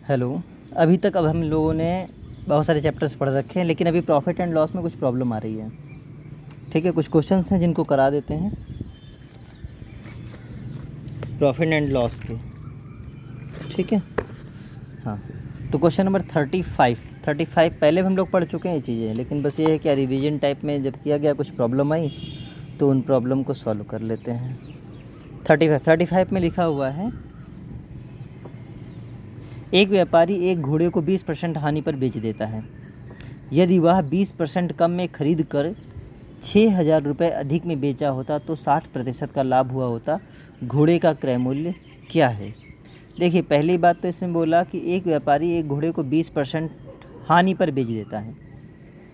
Hello. अभी तक अब हम लोगों ने बहुत सारे चैप्टर्स पढ़ रखे हैं, लेकिन अभी प्रॉफिट एंड लॉस में कुछ प्रॉब्लम आ रही है। ठीक है, कुछ क्वेश्चंस हैं जिनको करा देते हैं प्रॉफिट एंड लॉस के। ठीक है, हाँ। तो क्वेश्चन नंबर 35 पहले भी हम लोग पढ़ चुके हैं ये चीज़ें, लेकिन बस ये है कि रिवीजन टाइप में जब किया गया कुछ प्रॉब्लम आई तो उन प्रॉब्लम को सॉल्व कर लेते हैं। 35 में लिखा हुआ है, एक व्यापारी एक घोड़े को 20% हानि पर बेच देता है। यदि वह 20% कम में खरीद कर 6,000 रुपये अधिक में बेचा होता तो 60% का लाभ हुआ होता। घोड़े का क्रय मूल्य क्या है? देखिए, पहली बात तो इसमें बोला कि एक व्यापारी एक घोड़े को 20% हानि पर बेच देता है।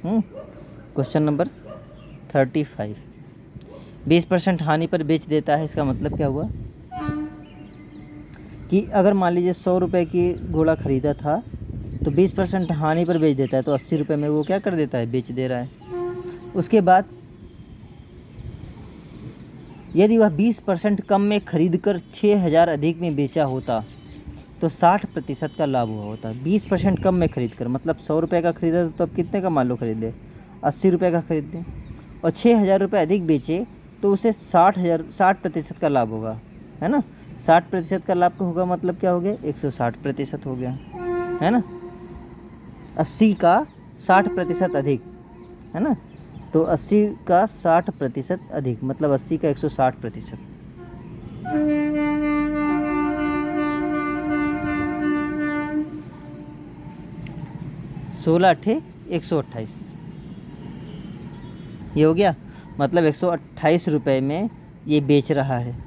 क्वेश्चन नंबर 35, 20% हानि पर बेच देता है, इसका मतलब क्या हुआ कि अगर मान लीजिए 100 रुपये की घोड़ा ख़रीदा था तो 20% हानि पर बेच देता है, तो 80 रुपये में वो क्या कर देता है, बेच दे रहा है। उसके बाद यदि वह 20% कम में खरीद कर 6,000 अधिक में बेचा होता तो 60% का लाभ हुआ होता। 20% कम में खरीद कर, मतलब 100 रुपये का खरीदा तो अब कितने का मान लो खरीद ले, 80 रुपये का खरीद लें, और 6,000 रुपये अधिक बेचे तो उसे 60% का लाभ होगा, है ना। 60% का लाभ का होगा, मतलब क्या हो गया, 160% हो गया, है ना। 80 का 60% अधिक, है ना, तो 80 का 60% अधिक मतलब 80 का 160%। 16 अट्ठे 128, ये हो गया। मतलब 128 रुपये में ये बेच रहा है।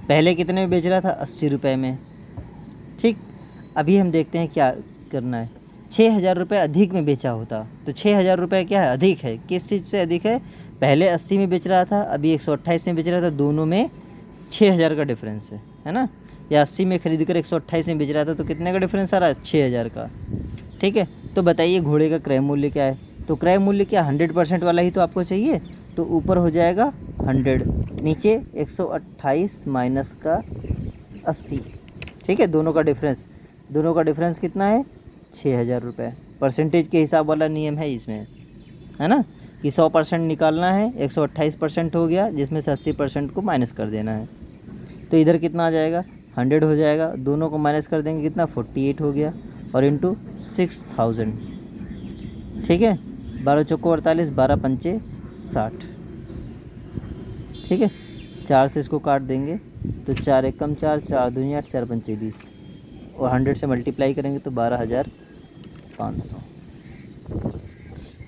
पहले कितने में बेच रहा था, 80 रुपये में। ठीक, अभी हम देखते हैं क्या करना है। 6,000 रुपये अधिक में बेचा होता तो 6,000 रुपये क्या है, अधिक है। किस चीज़ से अधिक है? पहले 80 में बेच रहा था, अभी 128 में बेच रहा था, दोनों में 6,000 का डिफरेंस है ना। या 80 में खरीद कर 128 में बेच रहा था तो कितने का डिफरेंस आ रहा है, 6,000 का। ठीक है, तो बताइए घोड़े का क्रय मूल्य क्या है? तो क्रय मूल्य क्या, 100% वाला ही तो आपको चाहिए, तो ऊपर हो जाएगा 100, नीचे 128 माइनस का 80। ठीक है, दोनों का डिफरेंस कितना है, 6,000 रुपये। परसेंटेज के हिसाब वाला नियम है इसमें, है ना, कि 100% निकालना है, 128% हो गया, जिसमें से 80% को माइनस कर देना है। तो इधर कितना आ जाएगा, 100 हो जाएगा, दोनों को माइनस कर देंगे, कितना, 48 हो गया, और इंटू 6000। ठीक है, 12 चौको 48, 12 पंचे 60। ठीक है, 4 से इसको काट देंगे तो 4 एक कम 4, 4 दूनी 8, 4 पंचे 20, और 100 से मल्टीप्लाई करेंगे तो 12,500।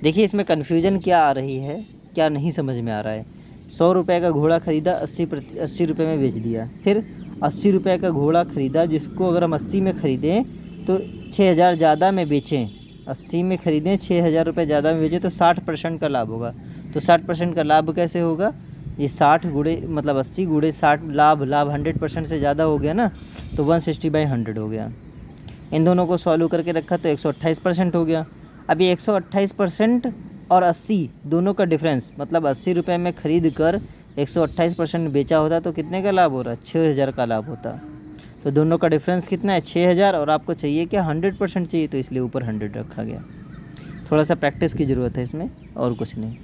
देखिए इसमें कन्फ्यूजन क्या आ रही है, क्या नहीं समझ में आ रहा है। 100 रुपये का घोड़ा ख़रीदा, 80 रुपये में बेच दिया। फिर 80 रुपये का घोड़ा ख़रीदा, जिसको अगर हम 80 में ख़रीदें तो 6,000 ज़्यादा में बेचें, 80 में ख़रीदें 6,000 रुपये ज़्यादा में बेचें तो 60% का लाभ होगा। तो 60% का लाभ कैसे होगा, ये 60 गुणे मतलब 80 गुणे 60, लाभ 100% से ज़्यादा हो गया ना, तो 160/100 हो गया। इन दोनों को सॉल्व करके रखा तो 128% हो गया। अभी 128% और 80 दोनों का डिफरेंस, मतलब 80 रुपये में ख़रीद कर 128% बेचा होता तो कितने का लाभ हो रहा है, 6,000 का लाभ होता। तो दोनों का डिफरेंस कितना है, 6,000, और आपको चाहिए क्या, 100% चाहिए, तो इसलिए ऊपर 100 रखा गया। थोड़ा सा प्रैक्टिस की ज़रूरत है इसमें, और कुछ नहीं।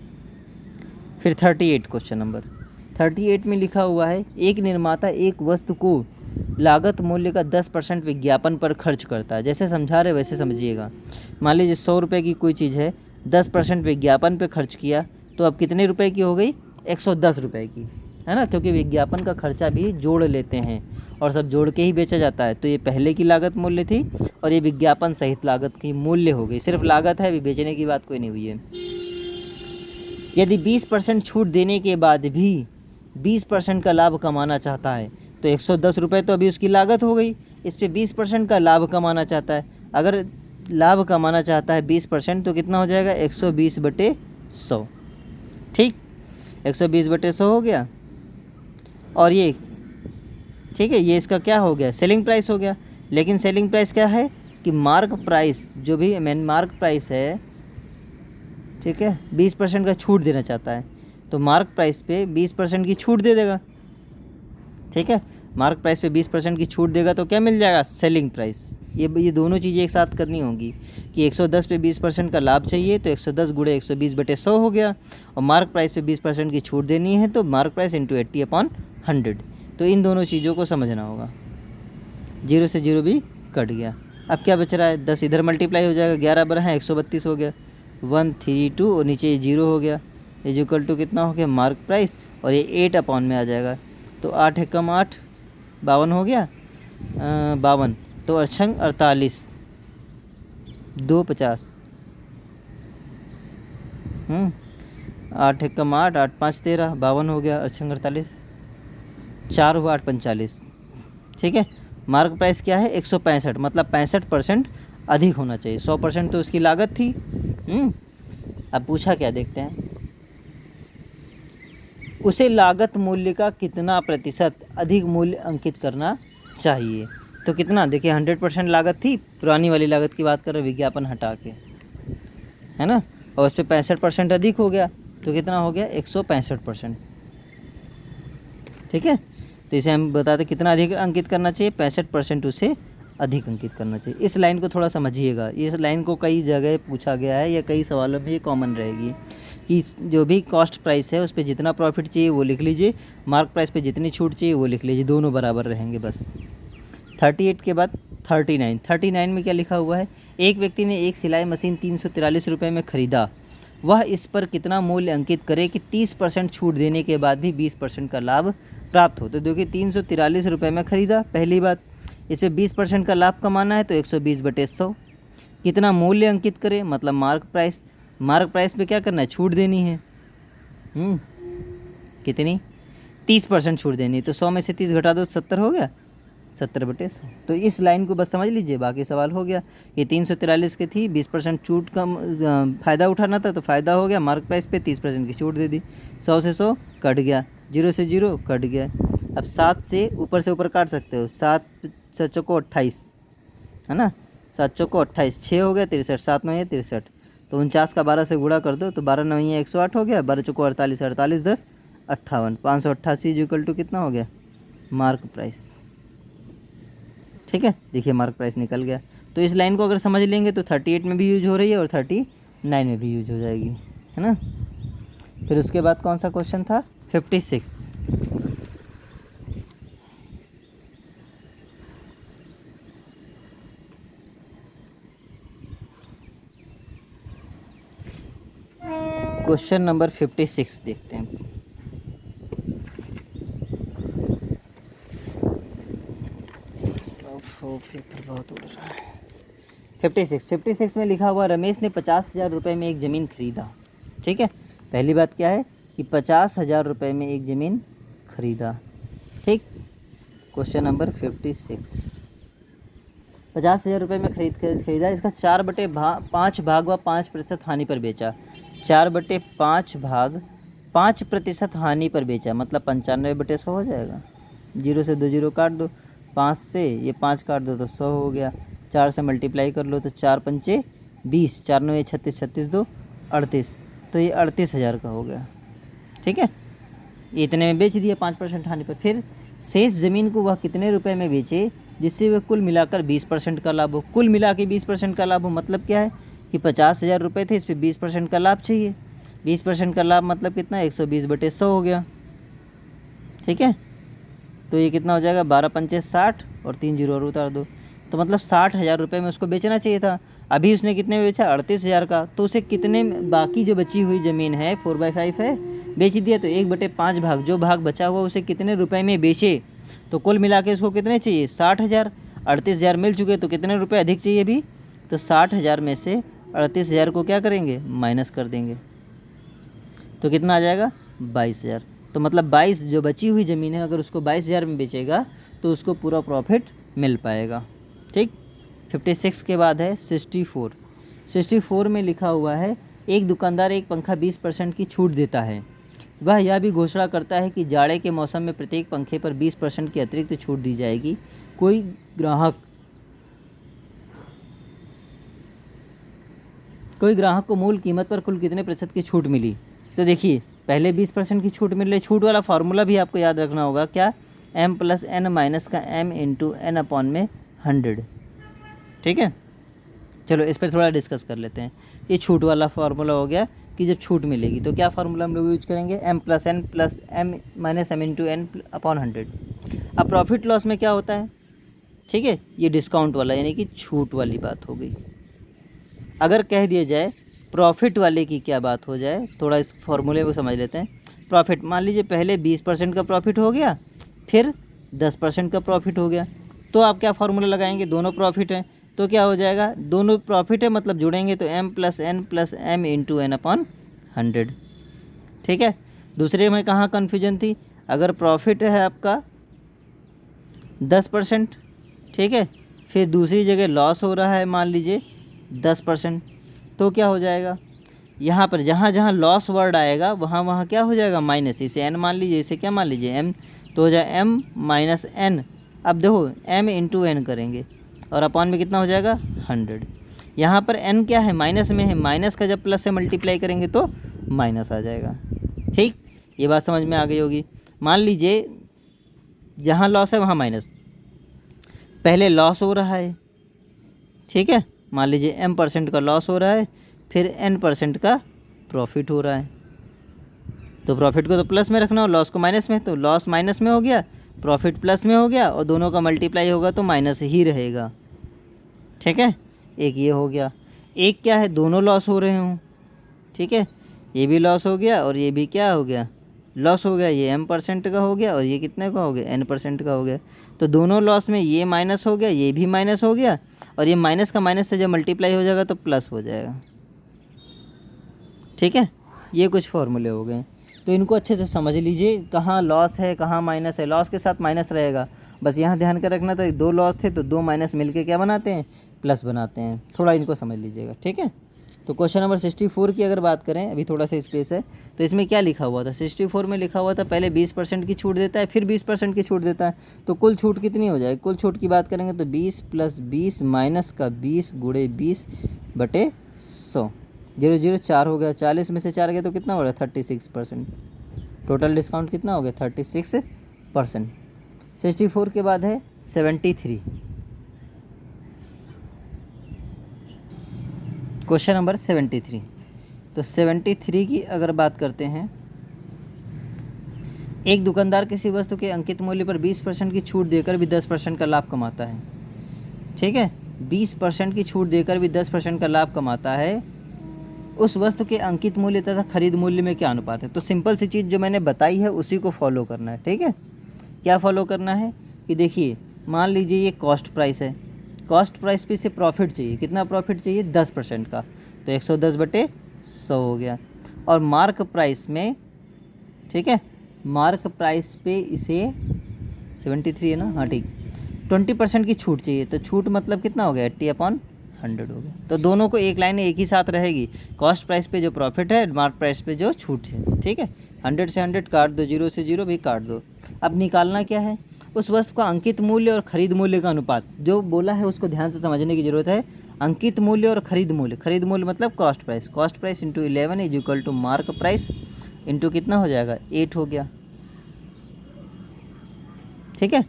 फिर 38 क्वेश्चन नंबर 38 में लिखा हुआ है, एक निर्माता एक वस्तु को लागत मूल्य का 10% विज्ञापन पर खर्च करता है। जैसे समझा रहे वैसे समझिएगा। मान लीजिए 100 रुपये की कोई चीज़ है, 10% विज्ञापन पे खर्च किया तो अब कितने रुपए की हो गई, 110 रुपये की, है ना, क्योंकि विज्ञापन का खर्चा भी जोड़ लेते हैं और सब जोड़ के ही बेचा जाता है। तो ये पहले की लागत मूल्य थी और ये विज्ञापन सहित लागत की मूल्य हो गई। सिर्फ लागत है, अभी बेचने की बात कोई नहीं हुई है। यदि 20% छूट देने के बाद भी 20% का लाभ कमाना चाहता है तो 110 रुपये तो अभी उसकी लागत हो गई, इस पर 20% का लाभ कमाना चाहता है। अगर लाभ कमाना चाहता है 20% तो कितना हो जाएगा, 120/100। ठीक, 120/100 हो गया। और ये ठीक है, ये इसका क्या हो गया, सेलिंग प्राइस हो गया। लेकिन सेलिंग प्राइस क्या है कि मार्क प्राइस, जो भी मेन मार्क प्राइस है, ठीक है, 20% का छूट देना चाहता है तो मार्क प्राइस पे 20% की छूट दे देगा। ठीक है, मार्क प्राइस पे 20% की छूट देगा तो क्या मिल जाएगा, सेलिंग प्राइस। ये दोनों चीज़ें एक साथ करनी होंगी कि 110 पे 20% का लाभ चाहिए तो 110 गुणे 120/100 हो गया, और मार्क प्राइस पे 20% की छूट देनी है तो मार्क प्राइस इंटू 80/100। तो इन दोनों चीज़ों को समझना होगा। 0 से 0 भी कट गया। अब क्या बच रहा है, 10 इधर मल्टीप्लाई हो जाएगा, 11 बरा है 132 हो गया, 132 और नीचे ये 0 हो गया, इज इक्वल टू कितना हो गया मार्क प्राइस, और ये 8 में आ जाएगा। तो 8 एकम 8 52 हो गया, 52 तो अक्षंग 48 2 50, 8 एकम 8 8 5 13 52 हो गया, अक्षंग 48, 4 हुआ 8 45। ठीक है, मार्क प्राइस क्या है 165, मतलब 65% अधिक होना चाहिए। 100% तो उसकी लागत थी। अब पूछा क्या देखते हैं, उसे लागत मूल्य का कितना प्रतिशत अधिक मूल्य अंकित करना चाहिए। तो कितना, देखिए 100% लागत थी, पुरानी वाली लागत की बात कर रहे विज्ञापन हटा के, है ना, और उस पर 65% अधिक हो गया तो कितना हो गया 165%। ठीक है, तो इसे हम बताते कितना अधिक अंकित करना चाहिए, 65% उसे अधिक अंकित करना चाहिए। इस लाइन को थोड़ा समझिएगा, इस लाइन को कई जगह पूछा गया है या कई सवालों में ये कॉमन रहेगी कि जो भी कॉस्ट प्राइस है उस पर जितना प्रॉफिट चाहिए वो लिख लीजिए, मार्क प्राइस पे जितनी छूट चाहिए वो लिख लीजिए, दोनों बराबर रहेंगे बस। 38 के बाद 39 में क्या लिखा हुआ है, एक व्यक्ति ने एक सिलाई मशीन 343 रुपये में ख़रीदा, वह इस पर कितना मूल्य अंकित करे कि 30% छूट देने के बाद भी 20% का लाभ प्राप्त हो। तो देखिए 343 रुपये में ख़रीदा, पहली बात, इस पर 20% का लाभ कमाना है तो 120/100। कितना मूल्य अंकित करें, मतलब मार्क प्राइस पे क्या करना है, छूट देनी है। कितनी, 30% छूट देनी है, तो 100 में से 30 घटा दो 70 हो गया, 70/100। तो इस लाइन को बस समझ लीजिए, बाकी सवाल हो गया। ये 343 की थी, 20% छूट का फ़ायदा उठाना था तो फ़ायदा हो गया, मार्क प्राइस पे 30% की छूट दे दी, 100 से 100 कट गया, 0 से 0 कट गया। अब 7 से ऊपर काट सकते हो, 7 चौको 28, है ना, 7 चौको 28, 6 हो गया 63, 7 9 63, तो 49 का 12 से गुणा कर दो तो 12 9 108 हो गया, 12 चौको 48, 48 10 58, 588 इक्वल टू कितना हो गया मार्क प्राइस। ठीक है, देखिए मार्क प्राइस निकल गया। तो इस लाइन को अगर समझ लेंगे तो 38 में भी यूज हो रही है और 39 में भी यूज हो जाएगी, है ना। फिर उसके बाद कौन सा क्वेश्चन था, 56। क्वेश्चन नंबर 56 देखते हैं। बहुत उड़ रहा है। 56 में लिखा हुआ, रमेश ने 50,000 रुपये में एक ज़मीन खरीदा। ठीक है, पहली बात क्या है कि 50,000 रुपये में एक ज़मीन खरीदा। ठीक, क्वेश्चन नंबर 56, 50,000 रुपये में खरीदा, इसका 4/5 भाग व 5% हानि पर बेचा। 4/5 भाग 5% हानि पर बेचा, मतलब 95/100 हो जाएगा। 0 से 2 0 काट दो, 5 से ये 5 काट दो तो 100 हो गया, 4 से मल्टीप्लाई कर लो तो 4 पंचे 20, 4 9 36, 36 2 38, तो ये 38,000 का हो गया। ठीक है, इतने में बेच दिया 5% हानि पर। फिर शेष ज़मीन को वह कितने रुपए में बेचे जिससे वह कुल मिलाकर 20% का लाभ हो। कुल मिला के 20% का लाभ हो मतलब क्या है कि 50,000 रुपये थे, इस पर 20% का लाभ चाहिए। 20% का लाभ मतलब कितना, 120/100 हो गया। ठीक है, तो ये कितना हो जाएगा, 12 पंचे 60 और 3 जीरो और उतार दो, तो मतलब 60,000 रुपये में उसको बेचना चाहिए था। अभी उसने कितने में बेचा, 38,000 का, तो उसे कितने बाकी जो बची हुई ज़मीन है 4/5 है, बेच दिया। तो 1/5 भाग जो भाग बचा हुआ उसे कितने रुपए में बेचे, तो कुल मिला के उसको कितने चाहिए 60,000। 38,000 मिल चुके, तो कितने रुपए अधिक चाहिए अभी, तो 60,000 में से 38,000 को क्या करेंगे, माइनस कर देंगे, तो कितना आ जाएगा 22,000। तो मतलब 22 जो बची हुई ज़मीन है अगर उसको 22,000 में बेचेगा तो उसको पूरा प्रॉफिट मिल पाएगा। ठीक, 56 के बाद है 64। 64 में लिखा हुआ है, एक दुकानदार एक पंखा 20% की छूट देता है। वह यह भी घोषणा करता है कि जाड़े के मौसम में प्रत्येक पंखे पर 20% की अतिरिक्त छूट दी जाएगी। कोई ग्राहक को मूल कीमत पर कुल कितने प्रतिशत की छूट मिली। तो देखिए पहले 20% की छूट मिल रही, छूट वाला फार्मूला भी आपको याद रखना होगा, क्या, m + n - का m × n/100। ठीक है, चलो इस पर थोड़ा डिस्कस कर लेते हैं। ये छूट वाला फार्मूला हो गया कि जब छूट मिलेगी तो क्या फार्मूला हम लोग यूज करेंगे, m plus m minus m into n upon 100। अब प्रॉफिट लॉस में क्या होता है, ठीक है, ये डिस्काउंट वाला यानी कि छूट वाली बात हो गई। अगर कह दिया जाए प्रॉफिट वाले की क्या बात हो जाए, थोड़ा इस फॉर्मूले को समझ लेते हैं। प्रॉफिट मान लीजिए पहले 20% का प्रॉफिट हो गया, फिर 10% का प्रॉफिट हो गया, तो आप क्या फार्मूला लगाएंगे, दोनों प्रॉफिट हैं तो क्या हो जाएगा, दोनों प्रॉफिट है मतलब जुड़ेंगे तो m plus m into n upon 100। ठीक है, दूसरे में कहाँ कन्फ्यूजन थी, अगर प्रॉफिट है आपका 10%, ठीक है, फिर दूसरी जगह लॉस हो रहा है मान लीजिए 10%, तो क्या हो जाएगा, यहाँ पर जहाँ जहाँ लॉस वर्ड आएगा वहाँ वहाँ क्या हो जाएगा माइनस, इसे n मान लीजिए, इसे क्या मान लीजिए m, तो हो जाए m माइनस n। अब देखो m इंटू एन करेंगे और अपॉन में कितना हो जाएगा 100। यहाँ पर n क्या है, माइनस में है, माइनस का जब प्लस से मल्टीप्लाई करेंगे तो माइनस आ जाएगा। ठीक, ये बात समझ में आ गई होगी। मान लीजिए जहाँ लॉस है वहाँ माइनस, पहले लॉस हो रहा है, ठीक है, मान लीजिए m% का लॉस हो रहा है, फिर n% का प्रॉफिट हो रहा है, तो प्रॉफिट को तो प्लस में रखना और लॉस को माइनस में, तो लॉस माइनस में हो गया, प्रॉफिट प्लस में हो गया और दोनों का मल्टीप्लाई होगा तो माइनस ही रहेगा। ठीक है, एक ये हो गया, एक क्या है दोनों लॉस हो रहे हों, ठीक है, ये भी लॉस हो गया और ये भी क्या हो गया, लॉस हो गया, ये m% का हो गया और ये कितने का हो गया n% का हो गया, तो दोनों लॉस में ये माइनस हो गया, ये भी माइनस हो गया और ये माइनस का माइनस से जब मल्टीप्लाई हो जाएगा तो प्लस हो जाएगा। ठीक है, ये कुछ फॉर्मूले हो गए, तो इनको अच्छे से समझ लीजिए, कहाँ लॉस है कहाँ माइनस है, लॉस के साथ माइनस रहेगा, बस यहाँ ध्यान कर रखना। तो दो लॉस थे तो दो माइनस मिलके क्या बनाते हैं, प्लस बनाते हैं, थोड़ा इनको समझ लीजिएगा। ठीक है, तो क्वेश्चन नंबर 64 की अगर बात करें, अभी थोड़ा सा स्पेस है, तो इसमें क्या लिखा हुआ था, 64 में लिखा हुआ था पहले 20% की छूट देता है, फिर 20% की छूट देता है, तो कुल छूट कितनी हो जाएगी, कुल छूट की बात करेंगे तो 20 प्लस 20 माइनस का 20 गुणे 20 बटे 100, 0 0 4 हो गया, 40 में से 4 गया तो कितना हो रहा है 36%, टोटल डिस्काउंट कितना हो गया 36%। 64 के बाद है 73, क्वेश्चन नंबर 73। तो 73 की अगर बात करते हैं, एक दुकानदार किसी वस्तु के अंकित मूल्य पर 20% की छूट देकर भी 10% का लाभ कमाता है। ठीक है, 20% की छूट देकर भी 10% का लाभ कमाता है, उस वस्तु के अंकित मूल्य तथा खरीद मूल्य में क्या अनुपात है। तो सिंपल सी चीज़ जो मैंने बताई है उसी को फॉलो करना है। ठीक है, क्या फॉलो करना है कि देखिए मान लीजिए ये कॉस्ट प्राइस है, कॉस्ट प्राइस पे से प्रॉफिट चाहिए, कितना प्रॉफिट चाहिए 10% का, तो 110 बटे 100 हो गया, और मार्क प्राइस में, ठीक है, मार्क प्राइस पे इसे 73 है ना, हाँ ठीक, 20% की छूट चाहिए, तो छूट मतलब कितना हो गया 80/100 हो गया। तो दोनों को एक लाइन एक ही साथ रहेगी, कॉस्ट प्राइस पे जो प्रॉफिट है, मार्क प्राइस पे जो छूट है। ठीक है, 100 से 100 काट दो, 0 से 0 भी काट दो। अब निकालना क्या है, उस वस्तु का अंकित मूल्य और खरीद मूल्य का अनुपात, जो बोला है उसको ध्यान से समझने की ज़रूरत है। अंकित मूल्य और खरीद मूल्य, खरीद मूल्य मतलब cost price, cost price into 11 is equal to mark price into कितना हो जाएगा 8 हो गया। ठीक है,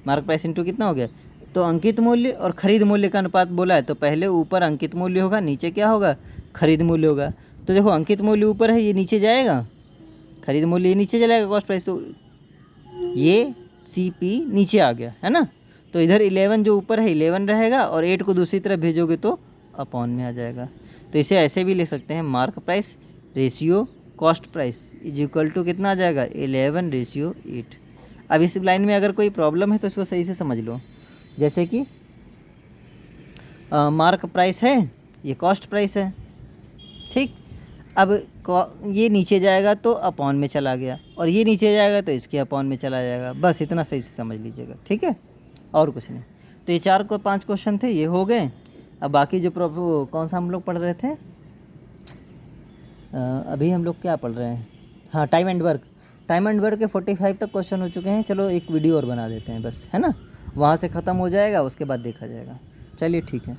मार्क प्राइस इंटू कितना हो गया, तो अंकित मूल्य और खरीद मूल्य का अनुपात बोला है, तो पहले ऊपर अंकित मूल्य होगा, नीचे क्या होगा खरीद मूल्य होगा। तो देखो अंकित मूल्य ऊपर है, ये नीचे जाएगा, खरीद मूल्य ये नीचे चलेगा, कॉस्ट प्राइस, तो ये CP नीचे आ गया है ना, तो इधर 11 जो ऊपर है 11 रहेगा और 8 को दूसरी तरफ भेजोगे तो अपॉन में आ जाएगा। तो इसे ऐसे भी लिख सकते हैं, mark price ratio cost price is equal to कितना आ जाएगा 11:8। अब इस लाइन में अगर कोई प्रॉब्लम है तो इसको सही से समझ लो, जैसे कि मार्क प्राइस है, ये कॉस्ट प्राइस है, ठीक, अब ये नीचे जाएगा तो अपॉन में चला गया और ये नीचे जाएगा तो इसके अपॉन में चला जाएगा, बस इतना सही से समझ लीजिएगा। ठीक है, और कुछ नहीं। तो ये 4 को 5 क्वेश्चन थे, ये हो गए। अब बाकी जो कौन सा हम लोग पढ़ रहे थे, अभी हम लोग क्या पढ़ रहे हैं, हाँ time and work, time and work के 45 तक क्वेश्चन हो चुके हैं। चलो एक वीडियो और बना देते हैं बस, है ना, वहाँ से ख़त्म हो जाएगा, उसके बाद देखा जाएगा। चलिए ठीक है।